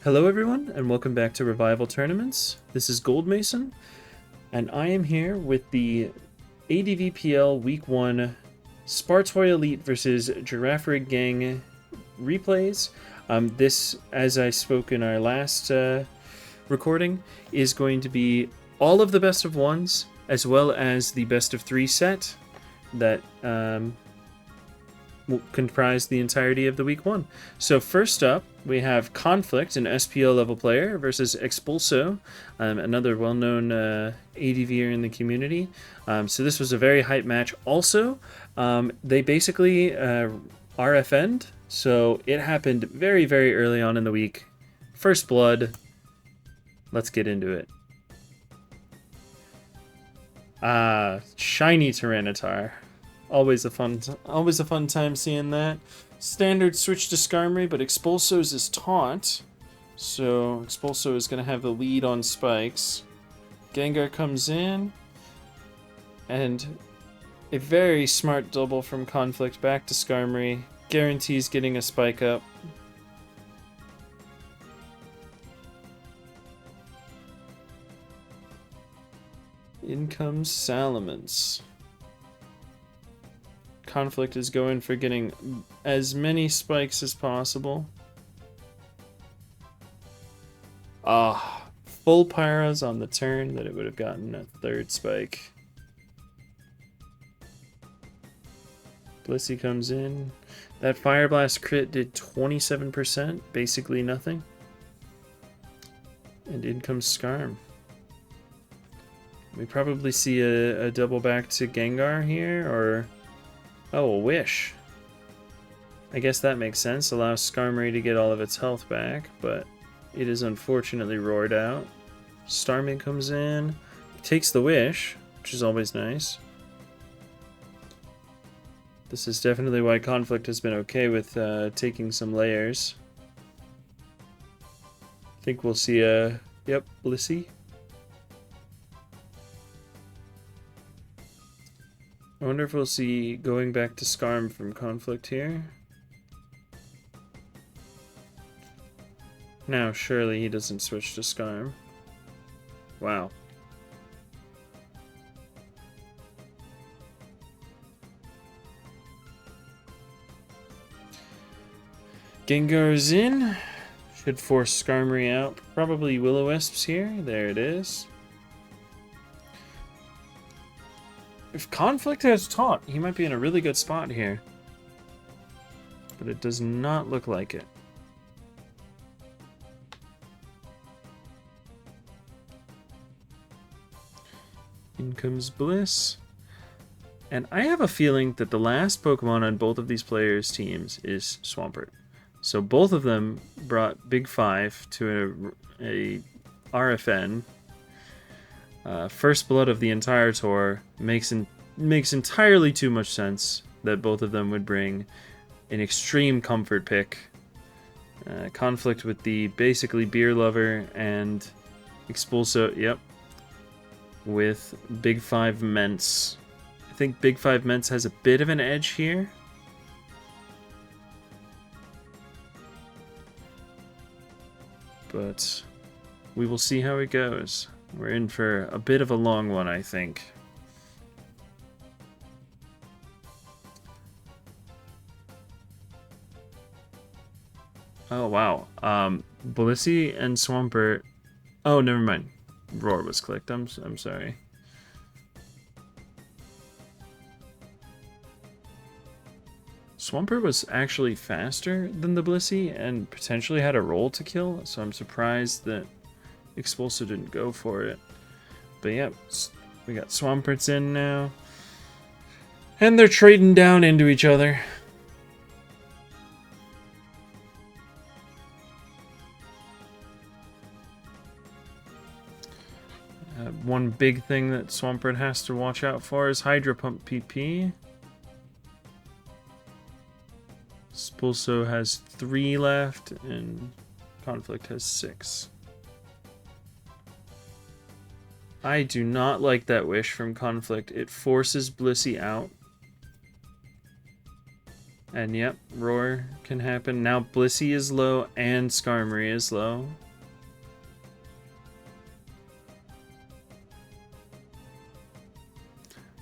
Hello everyone, and welcome back to Revival Tournaments. This is Gold Mason, and I am here with the ADVPL Week 1 Spartoi Elite versus Girafarig Gang replays. This, as I spoke in our last recording, is going to be all of the best of ones, as well as the best of 3 set that will comprise the entirety of the Week 1. So first up, we have Conflict, an SPL level player, versus Expulso, another well-known ADVer in the community. So this was a very hype match. Also, they basically RFN'd, so it happened very, very early on in the week. First blood. Let's get into it. Shiny Tyranitar. Always a fun time seeing that. Standard switch to Skarmory, but Expulso's is taunt, so Expulso is going to have the lead on spikes. Gengar comes in, and a very smart double from Conflict back to Skarmory. Guarantees getting a spike up. In comes Salamence. Conflict is going for getting as many spikes as possible. Full Pyros on the turn that it would have gotten a third spike. Blissey comes in. That Fire Blast crit did 27%, basically nothing. And in comes Skarm. We probably see a double back to Gengar here, or... oh, a Wish. I guess that makes sense. Allows Skarmory to get all of its health back, but it is unfortunately roared out. Starmie comes in, takes the Wish, which is always nice. This is definitely why Conflict has been okay with taking some layers. I think we'll see a... yep, Blissey. I wonder if we'll see going back to Skarm from Conflict here. Now, surely he doesn't switch to Skarm. Wow. Gengar's in. Should force Skarmory out. Probably Will-O-Wisps here. There it is. If Conflict has taunt, he might be in a really good spot here. But it does not look like it. In comes Bliss. And I have a feeling that the last Pokemon on both of these players' teams is Swampert. So both of them brought Big 5 to a RFN. First blood of the entire tour makes entirely too much sense that both of them would bring an extreme comfort pick. Conflict with the basically beer lover, and Expulso, yep, with Big 5 Ments. I think Big 5 Ments has a bit of an edge here. But we will see how it goes. We're in for a bit of a long one, I think. Oh, wow. Blissey and Swampert... oh, never mind. Roar was clicked. I'm sorry. Swampert was actually faster than the Blissey and potentially had a roll to kill, so I'm surprised that Expulso didn't go for it. But yeah, we got Swamperts in now. And they're trading down into each other. One big thing that Swampert has to watch out for is Hydro Pump PP. Expulso has 3 left, and Conflict has 6. I do not like that Wish from Conflict. It forces Blissey out. And yep, Roar can happen. Now Blissey is low and Skarmory is low.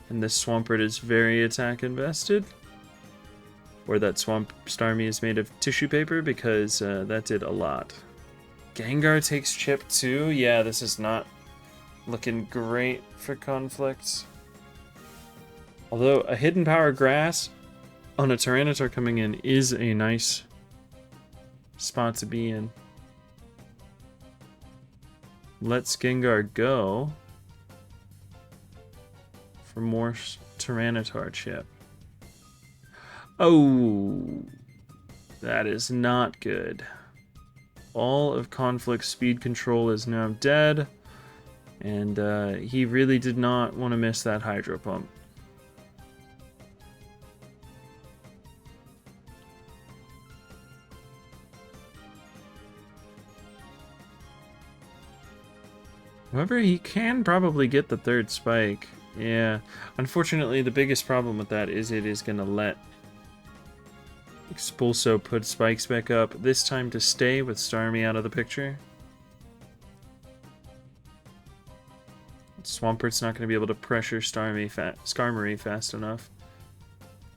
And this Swampert is very attack invested. Or that Swamp Starmie is made of tissue paper, because that did a lot. Gengar takes Chip too. Yeah, this is not looking great for conflicts. Although a Hidden Power Grass on a Tyranitar coming in is a nice spot to be in. Let's Gengar go for more Tyranitar Chip. Oh, that is not good. All of Conflict's speed control is now dead, and he really did not want to miss that Hydro Pump. However, he can probably get the third spike. Yeah, unfortunately, the biggest problem with that is it is going to let Expulso put spikes back up, this time to stay with Starmie out of the picture. Swampert's not going to be able to pressure Skarmory fast enough.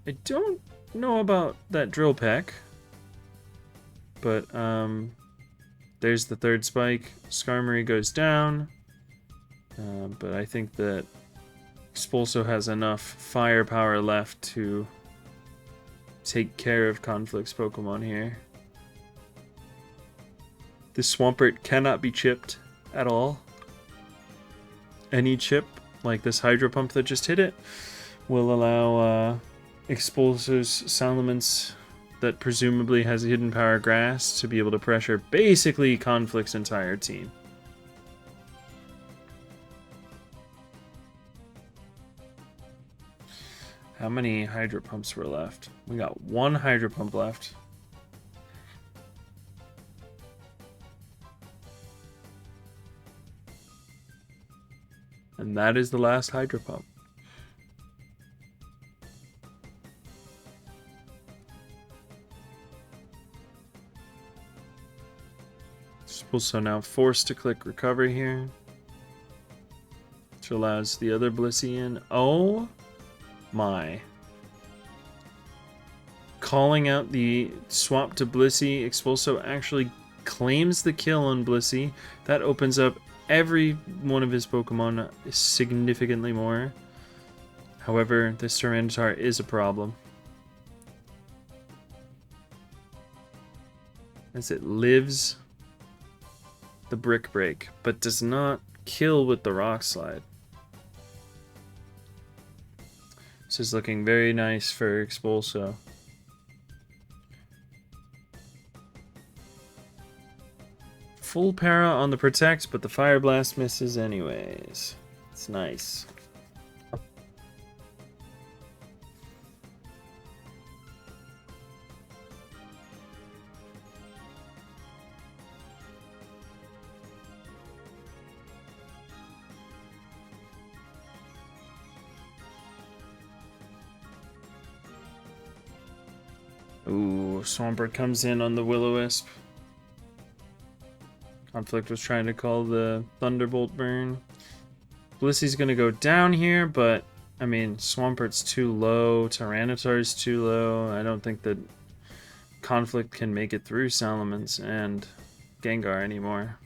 I don't know about that Drill Peck, but there's the third spike. Skarmory goes down, but I think that Expulso has enough firepower left to take care of Conflict's Pokemon here. This Swampert cannot be chipped at all. Any chip, like this Hydro Pump that just hit it, will allow Expulso's Salamence that presumably has a Hidden Power Grass to be able to pressure basically Conflict's entire team. How many Hydro Pumps were left? We got one Hydro Pump left. And that is the last Hydro Pump. Also now forced to click recover here, which allows the other Blissey in. Oh my. Calling out the swap to Blissey. Expulso actually claims the kill on Blissey. That opens up every one of his Pokemon significantly more. However, this Tyranitar is a problem, as it lives the Brick Break, but does not kill with the Rock Slide. This is looking very nice for Expulso. Full para on the Protect, but the Fire Blast misses anyways. It's nice. Ooh, Swampert comes in on the Will-O-Wisp. Conflict was trying to call the Thunderbolt burn. Blissey's gonna go down here, but I mean, Swampert's too low, Tyranitar's too low. I don't think that Conflict can make it through Salamence and Gengar anymore.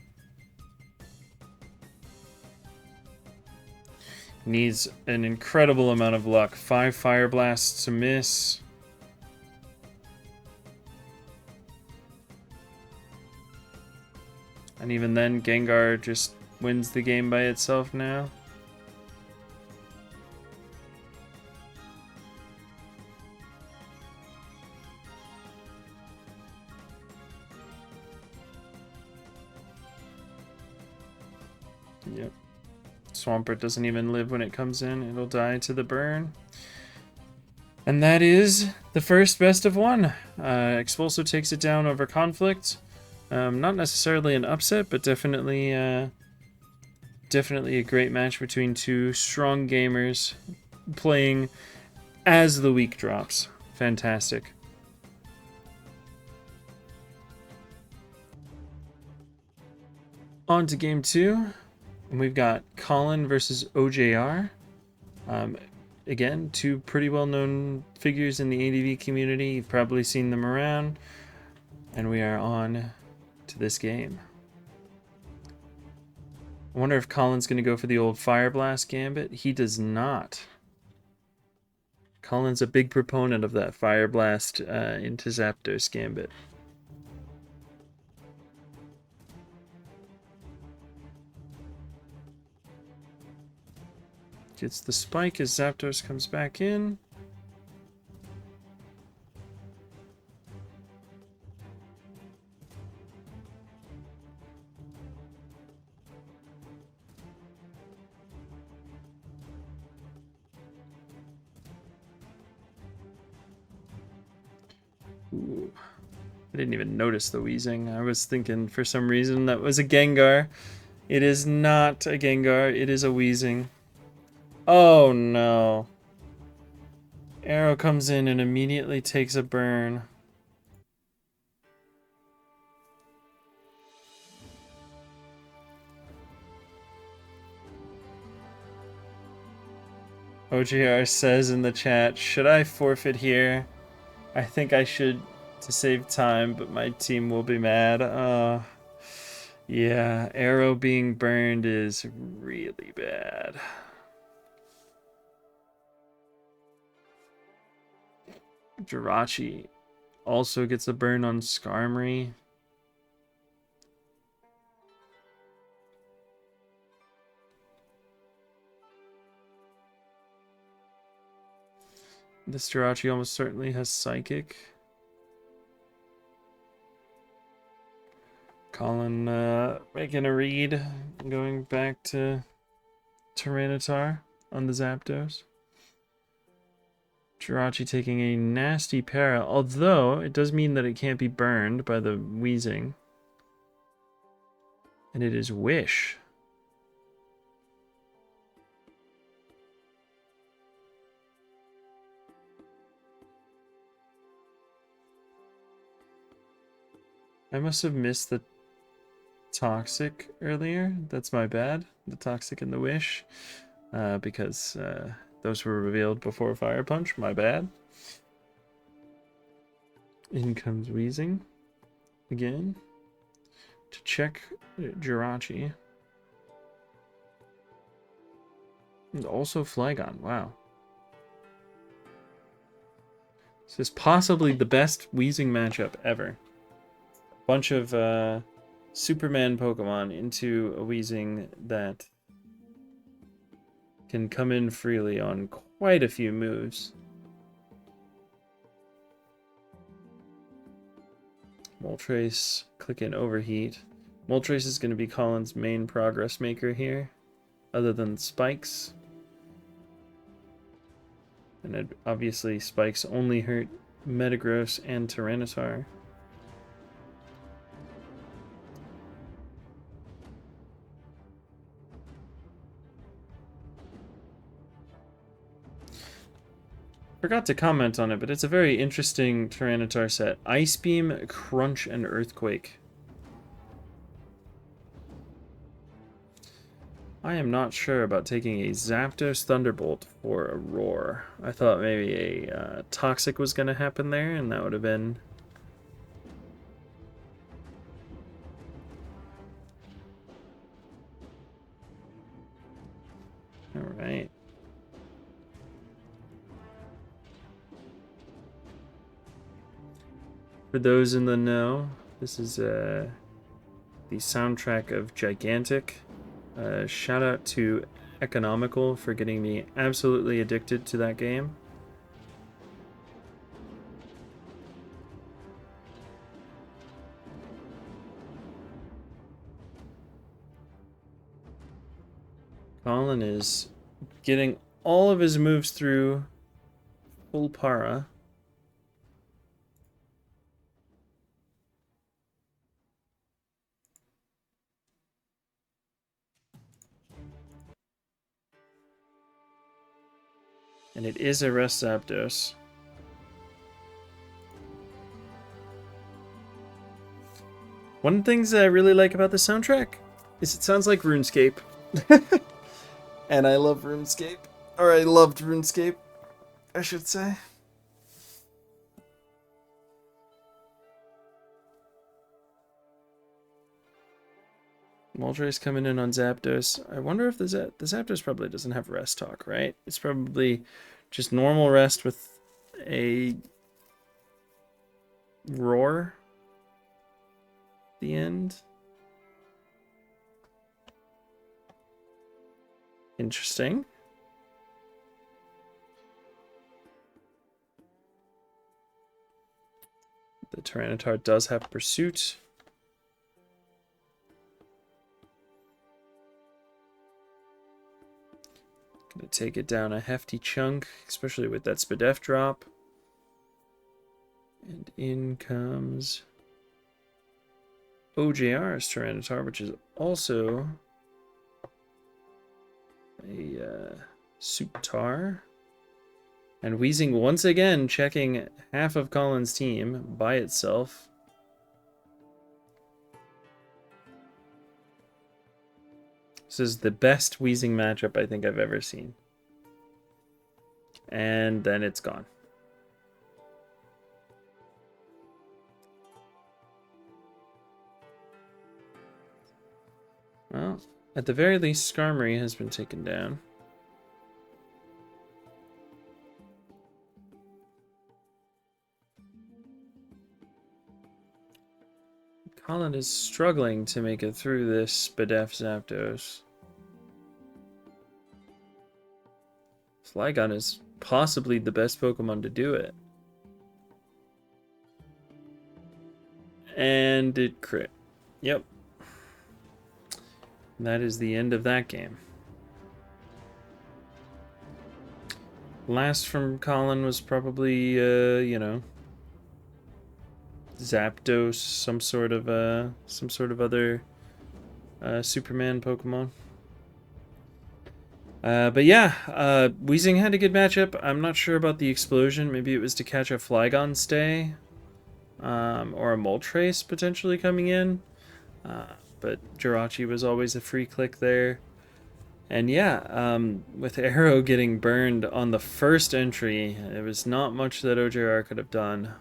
Needs an incredible amount of luck. 5 Fire Blasts to miss. And even then, Gengar just wins the game by itself now. Yep. Swampert doesn't even live when it comes in. It'll die to the burn. And that is the first best of one. Expulso takes it down over Conflict. Not necessarily an upset, but definitely a great match between two strong gamers playing as the week drops. Fantastic. On to game 2. And we've got Colin versus OJR. Again, two pretty well-known figures in the ADV community. You've probably seen them around. And we are on to this game. I wonder if Colin's going to go for the old Fire Blast Gambit. He does not. Colin's a big proponent of that Fire Blast into Zapdos Gambit. Gets the spike as Zapdos comes back in. Ooh. I didn't even notice the wheezing. I was thinking for some reason that was a Gengar. It is not a Gengar, it is a wheezing. Oh no. Arrow comes in and immediately takes a burn. OGR says in the chat, should I forfeit here? I think I should to save time, but my team will be mad. Yeah, Arrow being burned is really bad. Jirachi also gets a burn on Skarmory. This Jirachi almost certainly has Psychic. Colin making a read, going back to Tyranitar on the Zapdos. Jirachi taking a nasty para, although it does mean that it can't be burned by the wheezing. And it is Wish. I must have missed the Toxic earlier. That's my bad. The Toxic and the Wish. Because those were revealed before Fire Punch. My bad. In comes Wheezing. Again. To check Jirachi. And also Flygon. Wow. This is possibly the best Wheezing matchup ever. Bunch of Superman Pokemon into a Wheezing that can come in freely on quite a few moves. Moltres, click in Overheat. Moltres is going to be Colin's main progress maker here, other than Spikes. And obviously Spikes only hurt Metagross and Tyranitar. Forgot to comment on it, but it's a very interesting Tyranitar set. Ice Beam, Crunch, and Earthquake. I am not sure about taking a Zapdos Thunderbolt for a Roar. I thought maybe a Toxic was going to happen there, and that would have been... Alright. For those in the know, this is the soundtrack of Gigantic. Shout out to Economical for getting me absolutely addicted to that game. Colin is getting all of his moves through full para. And it is a Rest Zapdos. One of the things that I really like about the soundtrack is it sounds like RuneScape. And I love RuneScape. Or I loved RuneScape, I should say. Moltres coming in on Zapdos. I wonder if the Zapdos probably doesn't have rest talk, right? It's probably just normal rest with a roar at the end. Interesting. The Tyranitar does have Pursuit. Gonna take it down a hefty chunk, especially with that Spadef drop. And in comes OJR's Tyranitar, which is also a Suptar. And Weezing once again checking half of Colin's team by itself. This is the best Weezing matchup I think I've ever seen. And then it's gone. Well, at the very least, Skarmory has been taken down. Colin is struggling to make it through this Spadef Zapdos. Flygon is possibly the best Pokemon to do it. And it crit. Yep. That is the end of that game. Last from Colin was probably, you know, Zapdos, some sort of other Superman Pokemon. But yeah, Weezing had a good matchup. I'm not sure about the explosion. Maybe it was to catch a Flygon stay, or a Moltres potentially coming in. But Jirachi was always a free click there. And yeah, with Arrow getting burned on the first entry, there was not much that OJR could have done.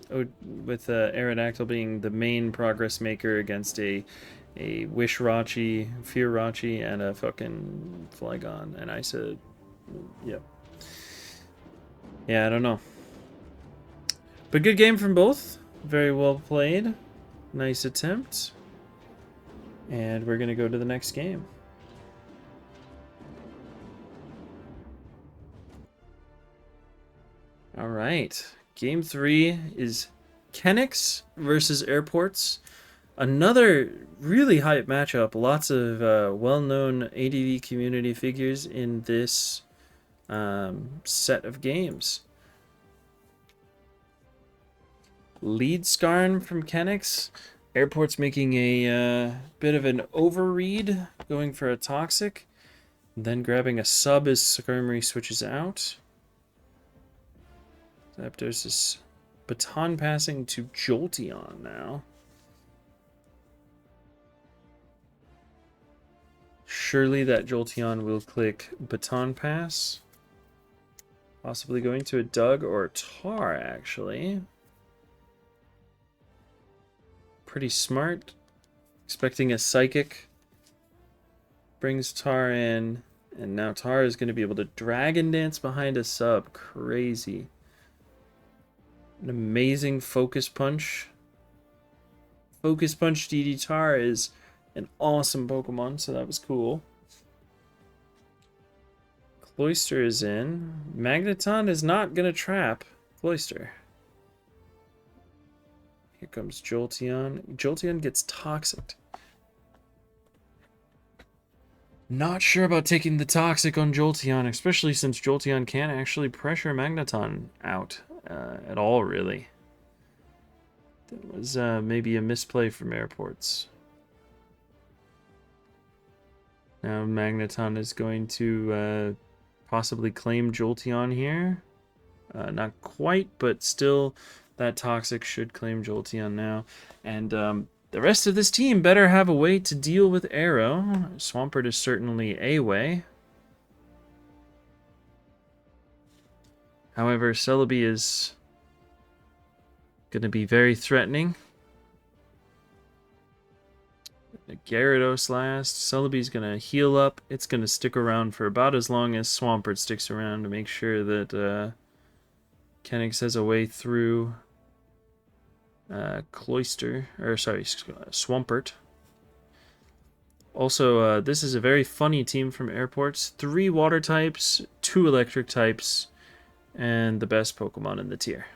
With Aerodactyl being the main progress maker against a Wishrachi, Fearrachi, and a fucking Flygon. And I said, yep. Yeah, I don't know. But good game from both. Very well played. Nice attempt. And we're going to go to the next game. All right. Game 3 is Kenix versus Airports. Another really hype matchup. Lots of well-known ADV community figures in this set of games. Lead Skarn from Kenix. Airport's making a bit of an overread, going for a Toxic, then grabbing a sub as Skarmory switches out. Zapdos is baton passing to Jolteon now. Surely that Jolteon will click baton pass. Possibly going to a Doug or a Tar, actually. Pretty smart. Expecting a Psychic. Brings Tar in. And now Tar is going to be able to Dragon Dance behind a sub. Crazy. An amazing Focus Punch. Focus Punch DD Tar is an awesome Pokemon, so that was cool. Cloyster is in. Magneton is not going to trap Cloyster. Here comes Jolteon. Jolteon gets Toxic. Not sure about taking the Toxic on Jolteon, especially since Jolteon can't actually pressure Magneton out at all, really. That was maybe a misplay from Airports. Now Magneton is going to possibly claim Jolteon here. Not quite, but still that Toxic should claim Jolteon now. And The rest of this team better have a way to deal with Arrow. Swampert is certainly a way. However, Celebi is going to be very threatening. Gyarados last. Celebi's going to heal up. It's going to stick around for about as long as Swampert sticks around to make sure that Kenix has a way through Swampert. Also, this is a very funny team from Airports. 3 water types, 2 electric types, and the best Pokemon in the tier.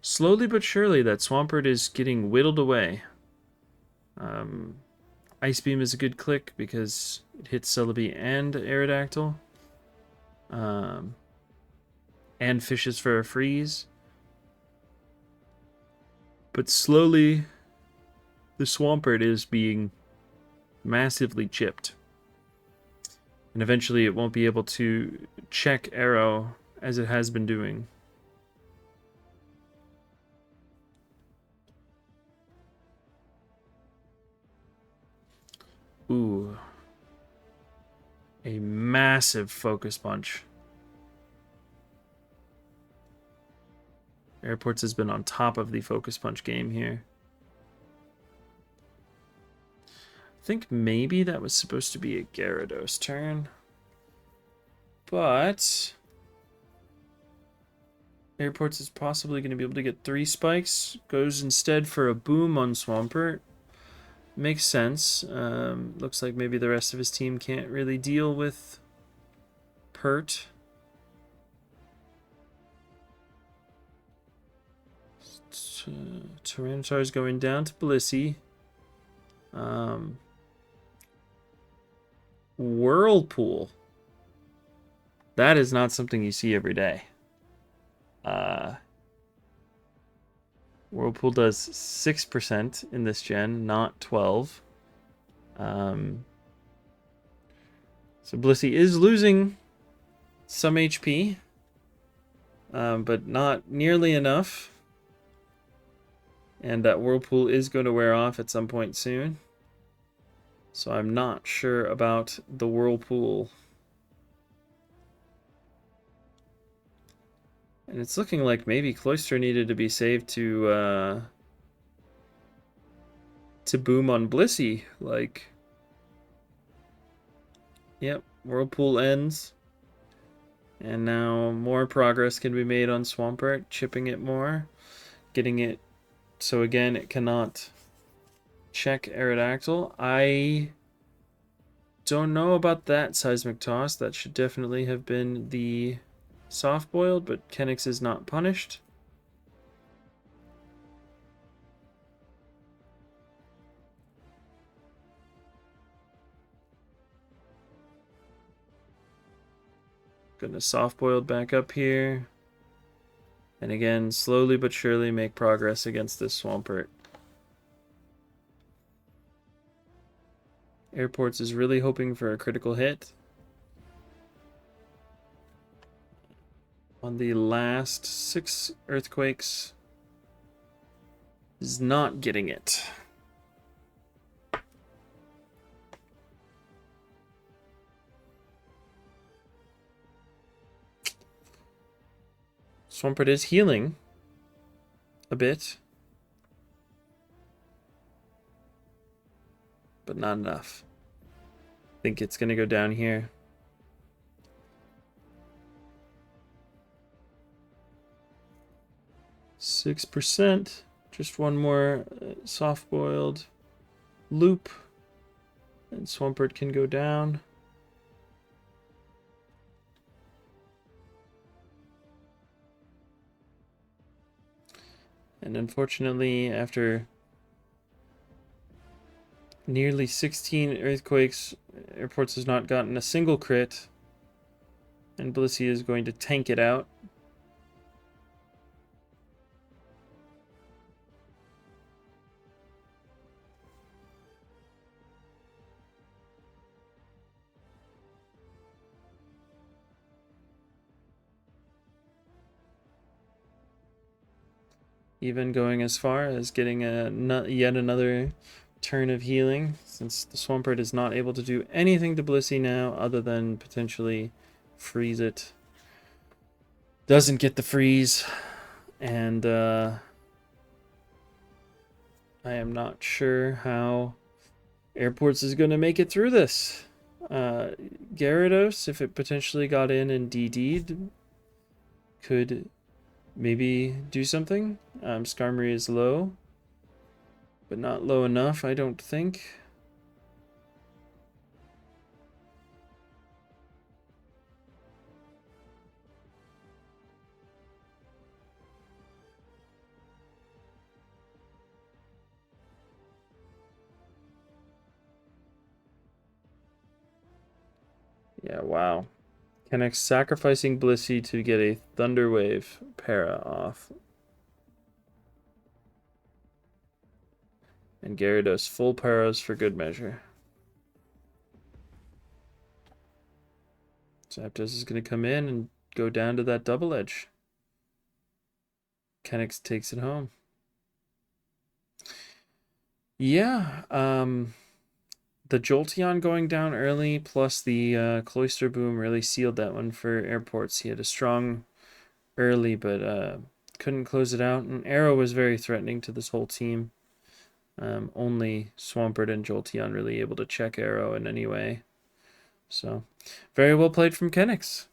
Slowly but surely, that Swampert is getting whittled away. Ice Beam is a good click because it hits Celebi and Aerodactyl. And fishes for a freeze. But slowly, the Swampert is being massively chipped. And eventually it won't be able to check Arrow as it has been doing. Ooh. A massive focus punch. Airports has been on top of the focus punch game here. I think maybe that was supposed to be a Gyarados turn. But Airports is possibly going to be able to get 3 spikes. Goes instead for a boom on Swampert. Makes sense. Looks like maybe the rest of his team can't really deal with Pert. Tyranitar is going down to Blissey. Whirlpool. That is not something you see every day. Whirlpool does 6% in this gen, not 12. So Blissey is losing some HP, but not nearly enough. And that Whirlpool is going to wear off at some point soon. So I'm not sure about the Whirlpool. And it's looking like maybe Cloyster needed to be saved to boom on Blissey. Like, yep, Whirlpool ends. And now more progress can be made on Swampert, chipping it more, getting it so again it cannot check Aerodactyl. I don't know about that Seismic Toss. That should definitely have been the soft-boiled, but Kenix is not punished. Gonna soft-boiled back up here. And again, slowly but surely make progress against this Swampert. Airports is really hoping for a critical hit. On the last 6 earthquakes, is not getting it. Swampert is healing a bit, but not enough. I think it's going to go down here. %. Just one more soft-boiled loop, and Swampert can go down. And unfortunately, after nearly 16 earthquakes, Airports has not gotten a single crit, and Blissey is going to tank it out. even going as far as getting yet another turn of healing, since the Swampert is not able to do anything to Blissey now other than potentially freeze it. Doesn't get the freeze, and I am not sure how Airports is going to make it through this. Gyarados, if it potentially got in and DD'd, could maybe do something. Skarmory is low, but not low enough, I don't think. Yeah, wow. Kenix sacrificing Blissey to get a Thunder Wave para off. And Gyarados full paras for good measure. Zapdos is going to come in and go down to that double edge. Kenix takes it home. Yeah, the Jolteon going down early plus the Cloister Boom really sealed that one for Airports. He had a strong early, but couldn't close it out. And Arrow was very threatening to this whole team. Only Swampert and Jolteon really able to check Arrow in any way. So, very well played from Kenix.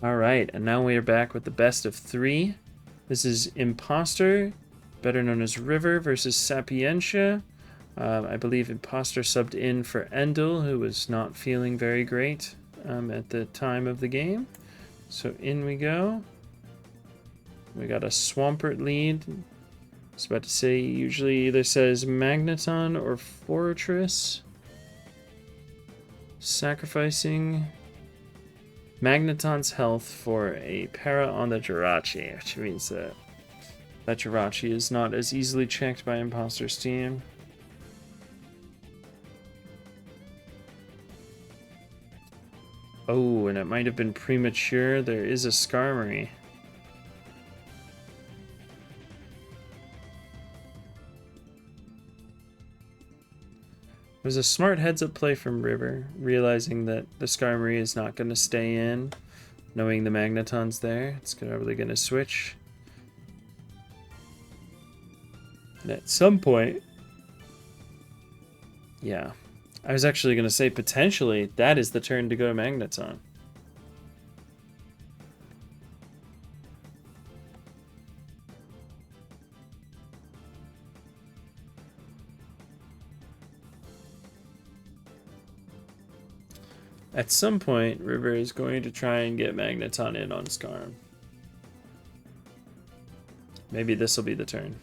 Alright, and now we are back with the best of 3. This is Imposter, better known as River, versus Sapientia. I believe Imposter subbed in for Endel, who was not feeling very great at the time of the game. So in we go. We got a Swampert lead. I was about to say, usually either says Magneton or Fortress. Sacrificing Magneton's health for a para on the Jirachi, which means that Jirachi is not as easily checked by Imposter's team. Oh, and it might have been premature. There is a Skarmory. It was a smart heads-up play from River, realizing that the Skarmory is not going to stay in, knowing the Magneton's there. It's probably going to switch. And at some point... Yeah. I was actually going to say, potentially, that is the turn to go to Magneton. At some point, River is going to try and get Magneton in on Skarm. Maybe this will be the turn.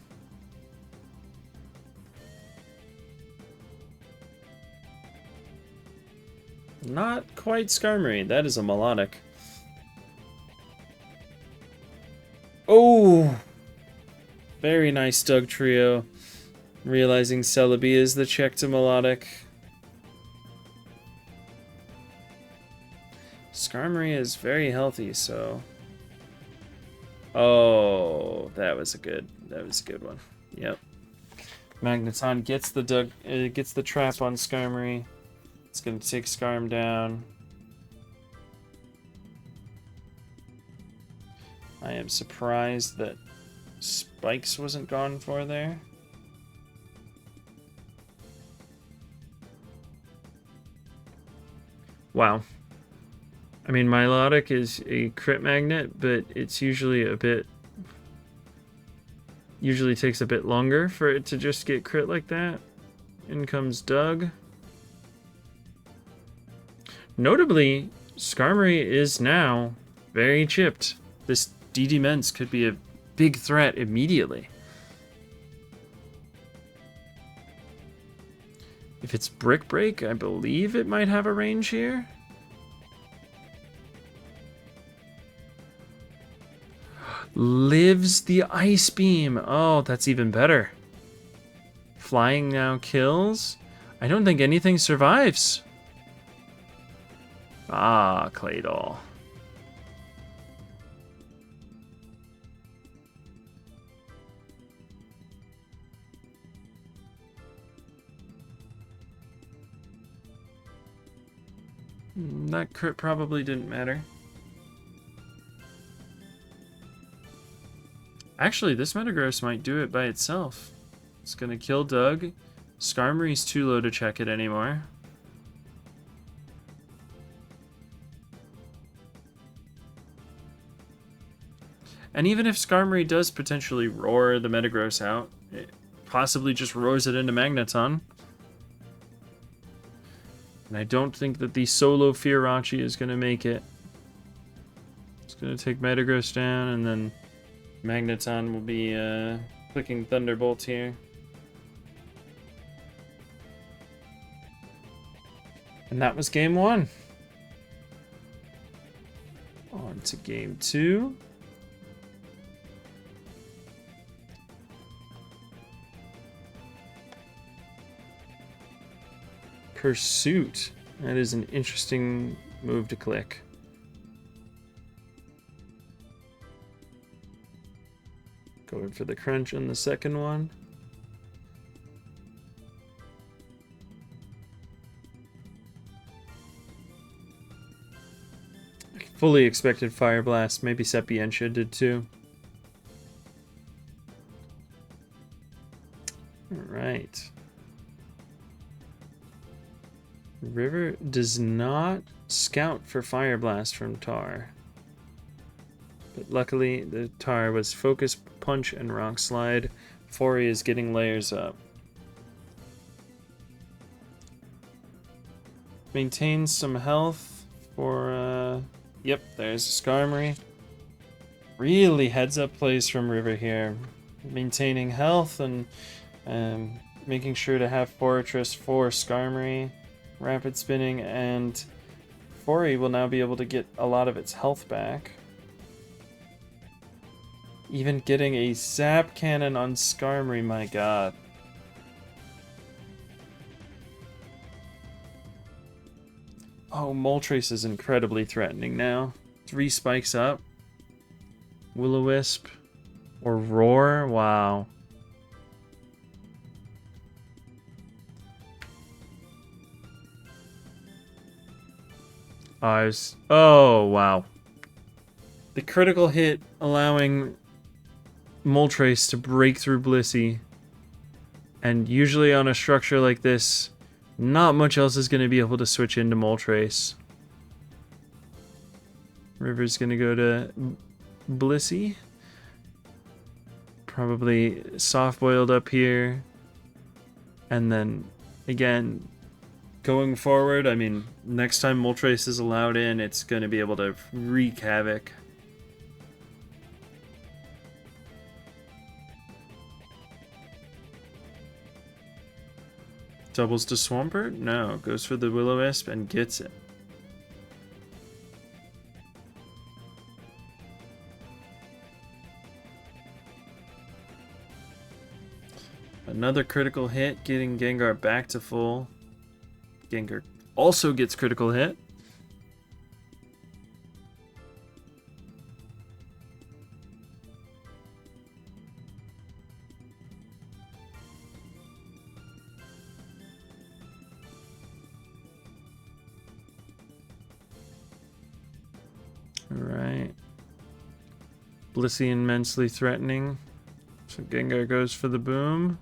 Not quite Skarmory. That is a Melodic. Oh! Very nice Doug Trio. Realizing Celebi is the check to Melodic. Skarmory is very healthy, so... Oh, that was a good one. Yep. Magneton gets the trap on Skarmory. It's gonna take Skarm down. I am surprised that Spikes wasn't gone for there. Wow. I mean, Milotic is a crit magnet, but it's usually takes a bit longer for it to just get crit like that. In comes Doug. Notably, Skarmory is now very chipped. This DD Mence could be a big threat immediately. If it's Brick Break, I believe it might have a range here. Lives the Ice Beam. Oh, that's even better. Flying now kills. I don't think anything survives. Ah, Claydol. That crit probably didn't matter. Actually, this Metagross might do it by itself. It's gonna kill Doug. Skarmory's too low to check it anymore. And even if Skarmory does potentially roar the Metagross out, it possibly just roars it into Magneton. And I don't think that the solo Firachi is going to make it. It's going to take Metagross down, and then Magneton will be clicking Thunderbolt here. And that was game 1. On to game 2. Pursuit. That is an interesting move to click. Going for the crunch on the second one. I fully expected Fire Blast. Maybe Sapientia did too. Alright. River does not scout for Fire Blast from Tar. But luckily, the Tar was Focus, Punch, and Rock Slide. Fori is getting layers up. Maintains some health for, yep, there's Skarmory. Really heads up plays from River here. Maintaining health and making sure to have Fortress for Skarmory. Rapid spinning, and Fori will now be able to get a lot of its health back. Even getting a Zap Cannon on Skarmory, my god. Oh, Moltres is incredibly threatening now. 3 spikes up. Will-O-Wisp or Roar, wow. Oh, wow. The critical hit allowing Moltres to break through Blissey. And usually on a structure like this, not much else is going to be able to switch into Moltres. River's going to go to Blissey. Probably soft-boiled up here. And then, again, going forward, I mean, next time Moltres is allowed in, it's going to be able to wreak havoc. Doubles to Swampert? No, goes for the Will-O-Wisp and gets it. Another critical hit, getting Gengar back to full. Gengar also gets critical hit. Alright. Blissey immensely threatening. So Gengar goes for the boom.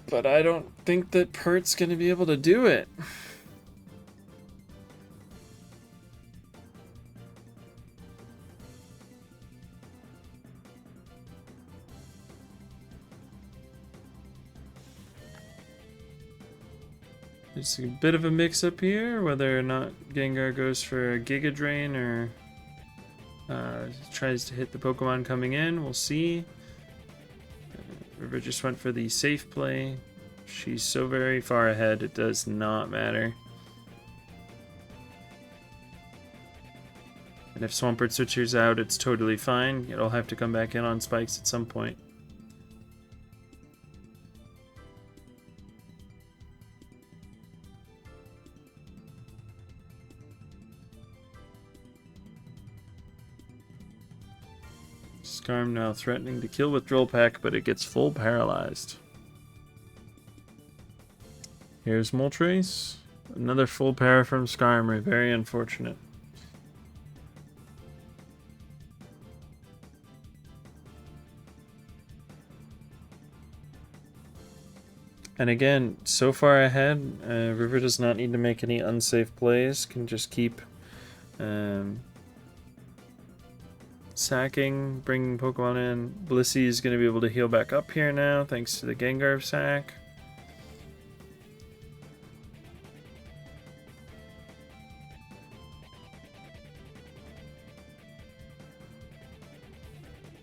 But I don't think that Pert's going to be able to do it. It's a bit of a mix-up here, whether or not Gengar goes for a Giga Drain or tries to hit the Pokemon coming in. We'll see. River just went for the safe play. She's so very far ahead, it does not matter. And if Swampert switches out, it's totally fine. It'll have to come back in on spikes at some point. Skarm now threatening to kill with Drill Peck, but it gets full paralyzed. Here's Moltres. Another full pair from Skarmory. Very unfortunate. And again, so far ahead, River does not need to make any unsafe plays. Can just keep sacking, bringing Pokemon in. Blissey is going to be able to heal back up here now, thanks to the Gengar sack.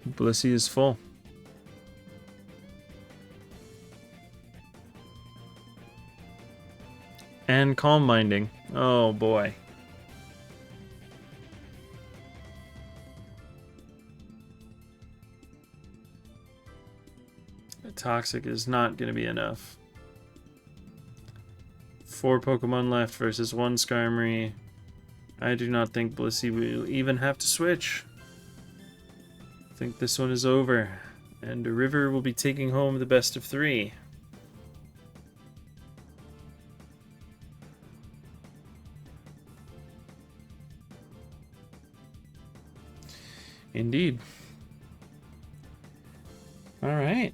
Blissey is full. And Calm Minding. Oh boy. Toxic is not going to be enough. 4 Pokemon left versus 1 Skarmory. I do not think Blissey will even have to switch. I think this one is over. And River will be taking home the best of 3. Indeed. All right.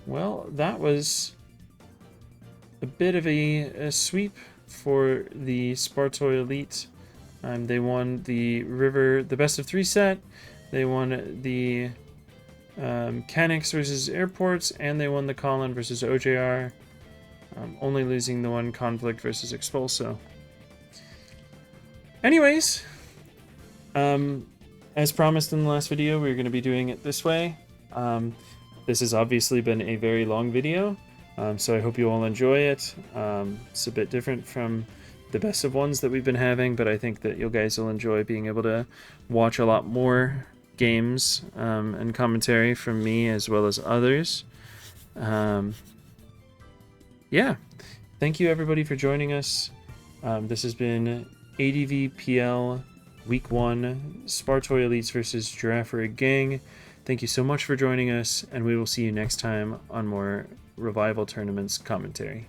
Well, that was a bit of a sweep for the Spartoi Elite. They won the best of 3 set. They won the Kenix versus Airports, and they won the Colin versus OJR. Only losing the one Conflict versus Expulso. Anyways, as promised in the last video, we're going to be doing it this way. This has obviously been a very long video, so I hope you all enjoy it. It's a bit different from the best of ones that we've been having, but I think that you guys will enjoy being able to watch a lot more games and commentary from me as well as others. Yeah, thank you everybody for joining us. This has been ADVPL Week 1 Spartoi Elites versus Girafarig Gang. Thank you so much for joining us, and we will see you next time on more Revival Tournaments commentary.